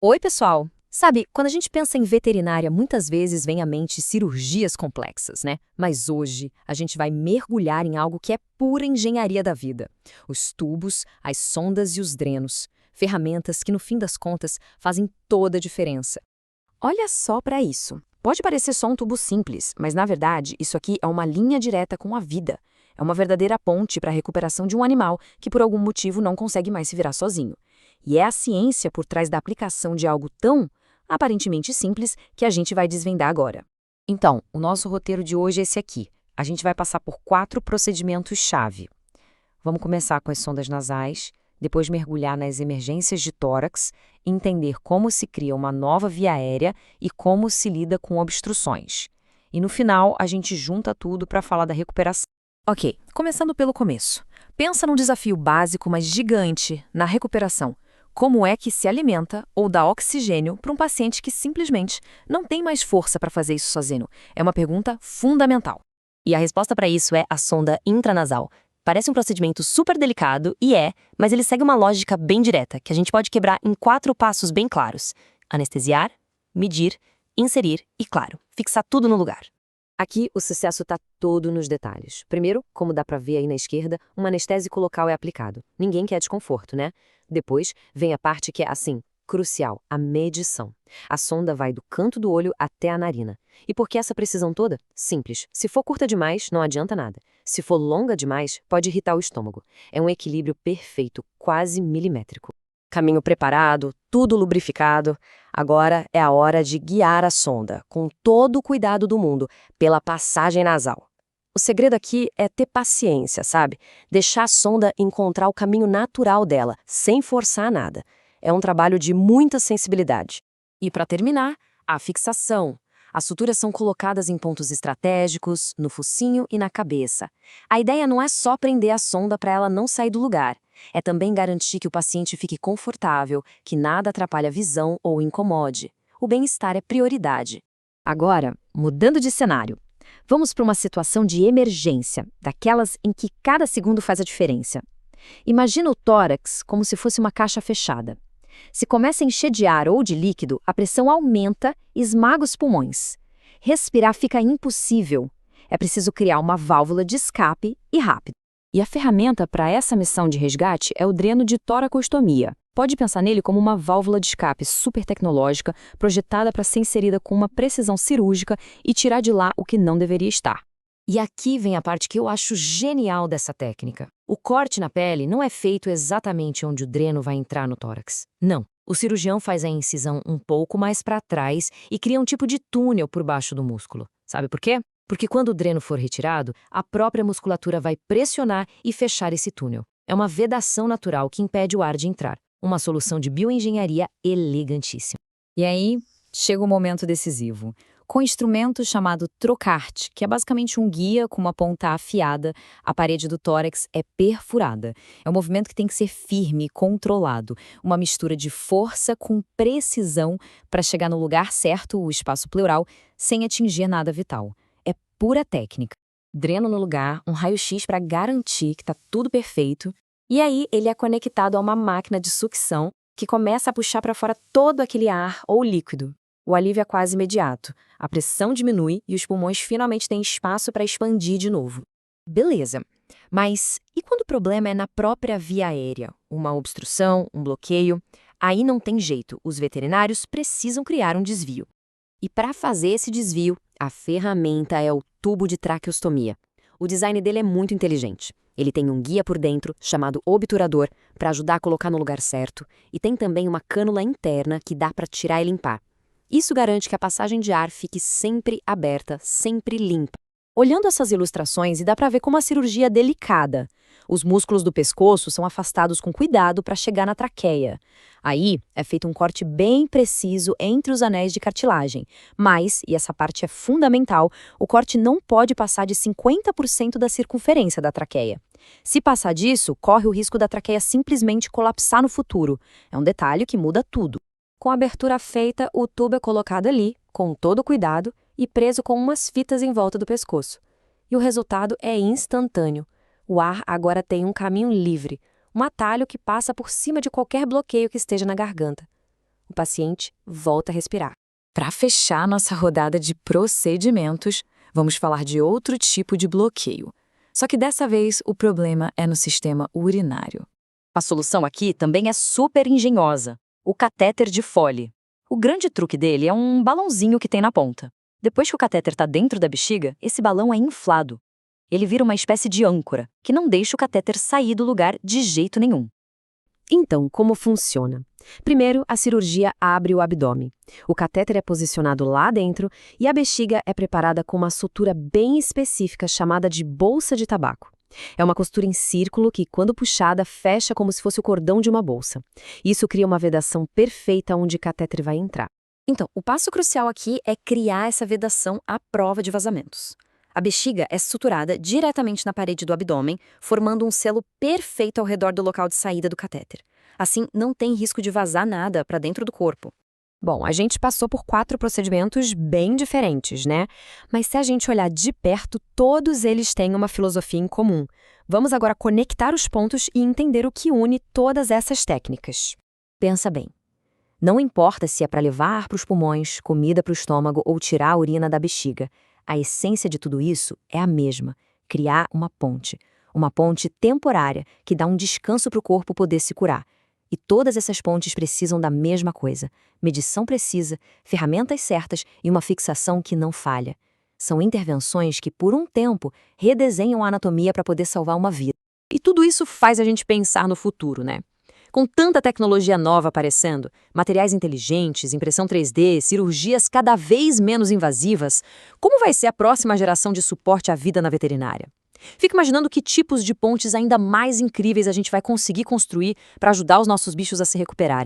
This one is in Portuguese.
Oi, pessoal! Sabe, quando a gente pensa em veterinária, muitas vezes vem à mente cirurgias complexas, né? Mas hoje a gente vai mergulhar em algo que é pura engenharia da vida. Os tubos, as sondas e os drenos. Ferramentas que, no fim das contas, fazem toda a diferença. Olha só para isso. Pode parecer só um tubo simples, mas na verdade isso aqui é uma linha direta com a vida. É uma verdadeira ponte para a recuperação de um animal que por algum motivo não consegue mais se virar sozinho. E é a ciência por trás da aplicação de algo tão, aparentemente simples, que a gente vai desvendar agora. Então, o nosso roteiro de hoje é esse aqui. A gente vai passar por 4 procedimentos-chave. Vamos começar com as sondas nasais, depois mergulhar nas emergências de tórax, entender como se cria uma nova via aérea e como se lida com obstruções. E no final, a gente junta tudo para falar da recuperação. Ok, começando pelo começo. Pensa num desafio básico, mas gigante, na recuperação. Como é que se alimenta ou dá oxigênio para um paciente que simplesmente não tem mais força para fazer isso sozinho? É uma pergunta fundamental. E a resposta para isso é a sonda intranasal. Parece um procedimento super delicado, e mas ele segue uma lógica bem direta, que a gente pode quebrar em 4 passos bem claros: anestesiar, medir, inserir e, claro, fixar tudo no lugar. Aqui, o sucesso está todo nos detalhes. Primeiro, como dá para ver aí na esquerda, um anestésico local é aplicado. Ninguém quer desconforto, né? Depois, vem a parte que é, assim, crucial, a medição. A sonda vai do canto do olho até a narina. E por que essa precisão toda? Simples. Se for curta demais, não adianta nada. Se for longa demais, pode irritar o estômago. É um equilíbrio perfeito, quase milimétrico. Caminho preparado, tudo lubrificado. Agora é a hora de guiar a sonda, com todo o cuidado do mundo, pela passagem nasal. O segredo aqui é ter paciência, sabe? Deixar a sonda encontrar o caminho natural dela, sem forçar nada. É um trabalho de muita sensibilidade. E para terminar, a fixação. As suturas são colocadas em pontos estratégicos, no focinho e na cabeça. A ideia não é só prender a sonda para ela não sair do lugar. É também garantir que o paciente fique confortável, que nada atrapalhe a visão ou incomode. O bem-estar é prioridade. Agora, mudando de cenário, vamos para uma situação de emergência, daquelas em que cada segundo faz a diferença. Imagina o tórax como se fosse uma caixa fechada. Se começa a encher de ar ou de líquido, a pressão aumenta e esmaga os pulmões. Respirar fica impossível. É preciso criar uma válvula de escape e rápido. E a ferramenta para essa missão de resgate é o dreno de toracostomia. Pode pensar nele como uma válvula de escape super tecnológica, projetada para ser inserida com uma precisão cirúrgica e tirar de lá o que não deveria estar. E aqui vem a parte que eu acho genial dessa técnica. O corte na pele não é feito exatamente onde o dreno vai entrar no tórax. Não. O cirurgião faz a incisão um pouco mais para trás e cria um tipo de túnel por baixo do músculo. Sabe por quê? Porque quando o dreno for retirado, a própria musculatura vai pressionar e fechar esse túnel. É uma vedação natural que impede o ar de entrar. Uma solução de bioengenharia elegantíssima. E aí, chega o momento decisivo. Com um instrumento chamado trocarte, que é basicamente um guia com uma ponta afiada, a parede do tórax é perfurada. É um movimento que tem que ser firme e controlado. Uma mistura de força com precisão para chegar no lugar certo, o espaço pleural, sem atingir nada vital. É pura técnica. Dreno no lugar, um raio-x para garantir que está tudo perfeito. E aí ele é conectado a uma máquina de sucção que começa a puxar para fora todo aquele ar ou líquido. O alívio é quase imediato. A pressão diminui e os pulmões finalmente têm espaço para expandir de novo. Beleza. Mas e quando o problema é na própria via aérea? Uma obstrução, um bloqueio? Aí não tem jeito. Os veterinários precisam criar um desvio. E para fazer esse desvio, a ferramenta é o tubo de traqueostomia. O design dele é muito inteligente. Ele tem um guia por dentro, chamado obturador, para ajudar a colocar no lugar certo, e tem também uma cânula interna que dá para tirar e limpar. Isso garante que a passagem de ar fique sempre aberta, sempre limpa. Olhando essas ilustrações, dá para ver como a cirurgia é delicada. Os músculos do pescoço são afastados com cuidado para chegar na traqueia. Aí é feito um corte bem preciso entre os anéis de cartilagem. Mas, e essa parte é fundamental, o corte não pode passar de 50% da circunferência da traqueia. Se passar disso, corre o risco da traqueia simplesmente colapsar no futuro. É um detalhe que muda tudo. Com a abertura feita, o tubo é colocado ali, com todo cuidado, e preso com umas fitas em volta do pescoço. E o resultado é instantâneo. O ar agora tem um caminho livre, um atalho que passa por cima de qualquer bloqueio que esteja na garganta. o paciente volta a respirar. Para fechar nossa rodada de procedimentos, vamos falar de outro tipo de bloqueio. Só que dessa vez o problema é no sistema urinário. A solução aqui também é super engenhosa: o catéter de Foley. O grande truque dele é um balãozinho que tem na ponta. Depois que o catéter está dentro da bexiga, esse balão é inflado. Ele vira uma espécie de âncora, que não deixa o catéter sair do lugar de jeito nenhum. Então, como funciona? Primeiro, a cirurgia abre o abdômen. O catéter é posicionado lá dentro e a bexiga é preparada com uma sutura bem específica chamada de bolsa de tabaco. É uma costura em círculo que, quando puxada, fecha como se fosse o cordão de uma bolsa. Isso cria uma vedação perfeita onde o catéter vai entrar. Então, o passo crucial aqui é criar essa vedação à prova de vazamentos. A bexiga é suturada diretamente na parede do abdômen, formando um selo perfeito ao redor do local de saída do catéter. Assim, não tem risco de vazar nada para dentro do corpo. Bom, a gente passou por 4 procedimentos bem diferentes, né? Mas se a gente olhar de perto, todos eles têm uma filosofia em comum. Vamos agora conectar os pontos e entender o que une todas essas técnicas. Pensa bem. Não importa se é para levar ar para os pulmões, comida para o estômago ou tirar a urina da bexiga. A essência de tudo isso é a mesma: criar uma ponte. Uma ponte temporária que dá um descanso para o corpo poder se curar. E todas essas pontes precisam da mesma coisa: medição precisa, ferramentas certas e uma fixação que não falha. São intervenções que, por um tempo, redesenham a anatomia para poder salvar uma vida. E tudo isso faz a gente pensar no futuro, né? Com tanta tecnologia nova aparecendo, materiais inteligentes, impressão 3D, cirurgias cada vez menos invasivas, como vai ser a próxima geração de suporte à vida na veterinária? Fico imaginando que tipos de pontes ainda mais incríveis a gente vai conseguir construir para ajudar os nossos bichos a se recuperarem.